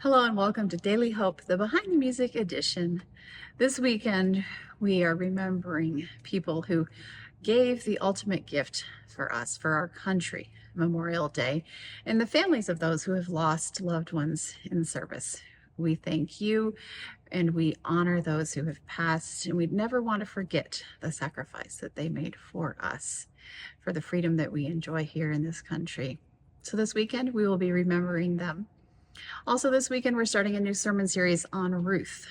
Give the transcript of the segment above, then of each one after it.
Hello and welcome to Daily Hope, the Behind the Music edition. This weekend, we are remembering people who gave the ultimate gift for us, for our country, Memorial Day, and the families of those who have lost loved ones in service. We thank you and we honor those who have passed, and we'd never want to forget the sacrifice that they made for us, for the freedom that we enjoy here in this country. So this weekend, we will be remembering them. Also this weekend, we're starting a new sermon series on Ruth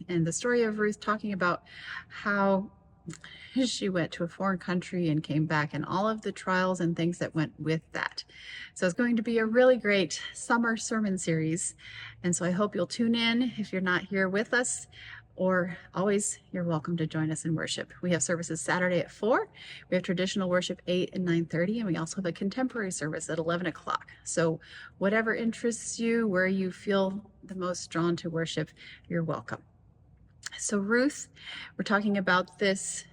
and the story of Ruth, talking about how she went to a foreign country and came back and all of the trials and things that went with that. So it's going to be a really great summer sermon series. And so I hope you'll tune in if you're not here with us, or always you're welcome to join us in worship. We have services Saturday at 4. We have traditional worship 8 and 9:30, and we also have a contemporary service at 11 o'clock. So whatever interests you, where you feel the most drawn to worship, you're welcome. So Ruth, we're talking about this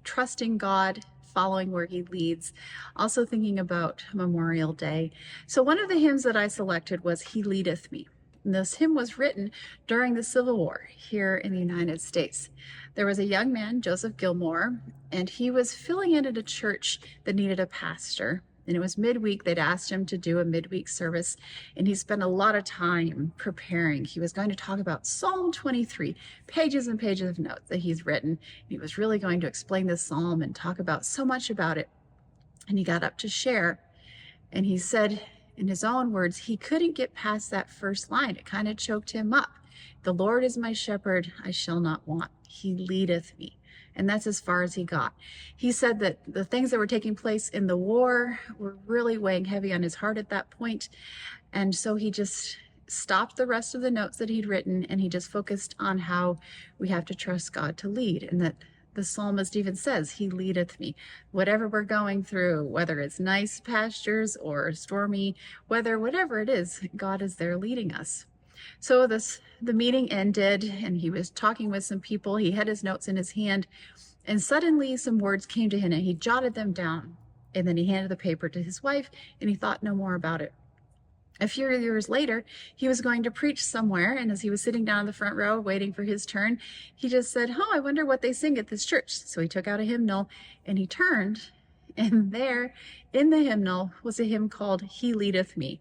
trusting God, following where he leads, also thinking about Memorial Day. So one of the hymns that I selected was He Leadeth Me. And this hymn was written during the Civil War here in the United States. There was a young man, Joseph Gilmore, and he was filling in at a church that needed a pastor. And it was midweek. They'd asked him to do a midweek service, and he spent a lot of time preparing. He was going to talk about Psalm 23, pages and pages of notes that he's written. He was really going to explain this psalm and talk about so much about it. And he got up to share, and he said, in his own words, he couldn't get past that first line. It kind of choked him up. The Lord is my shepherd, I shall not want. He leadeth me. And that's as far as he got. He said that the things that were taking place in the war were really weighing heavy on his heart at that point. And so he just stopped the rest of the notes that he'd written, and he just focused on how we have to trust God to lead, and that the psalmist even says, He leadeth me. Whatever we're going through, whether it's nice pastures or stormy weather, whatever it is, God is there leading us. So the meeting ended, and he was talking with some people. He had his notes in his hand, and suddenly some words came to him, and he jotted them down. And then he handed the paper to his wife, and he thought no more about it. A few years later, he was going to preach somewhere, and as he was sitting down in the front row waiting for his turn, he just said, "Oh, I wonder what they sing at this church." So he took out a hymnal, and he turned, and there in the hymnal was a hymn called He Leadeth Me.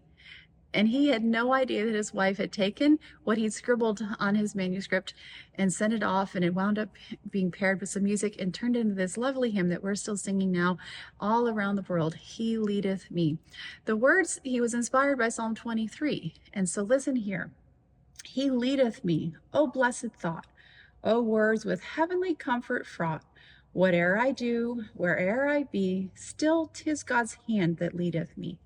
And he had no idea that his wife had taken what he'd scribbled on his manuscript and sent it off, and it wound up being paired with some music and turned into this lovely hymn that we're still singing now all around the world, He Leadeth Me. The words, he was inspired by Psalm 23. And so listen here. He leadeth me, O blessed thought, O words with heavenly comfort fraught. Whate'er I do, where'er I be, still 'tis God's hand that leadeth me.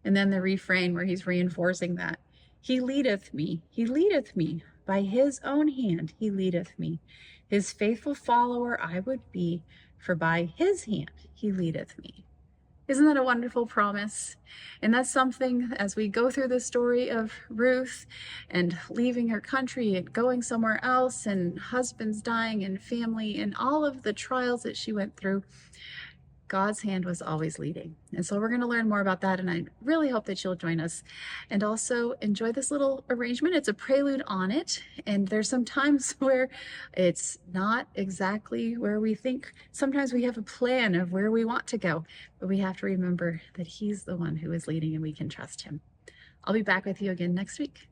And then the refrain where he's reinforcing that. He leadeth me, by his own hand he leadeth me. His faithful follower I would be, for by his hand he leadeth me. Isn't that a wonderful promise? And that's something, as we go through the story of Ruth and leaving her country and going somewhere else, and husbands dying and family and all of the trials that she went through, God's hand was always leading. And so we're going to learn more about that, and I really hope that you'll join us and also enjoy this little arrangement. It's a prelude on it, and there's some times where it's not exactly where we think. Sometimes we have a plan of where we want to go, but we have to remember that he's the one who is leading and we can trust him. I'll be back with you again next week.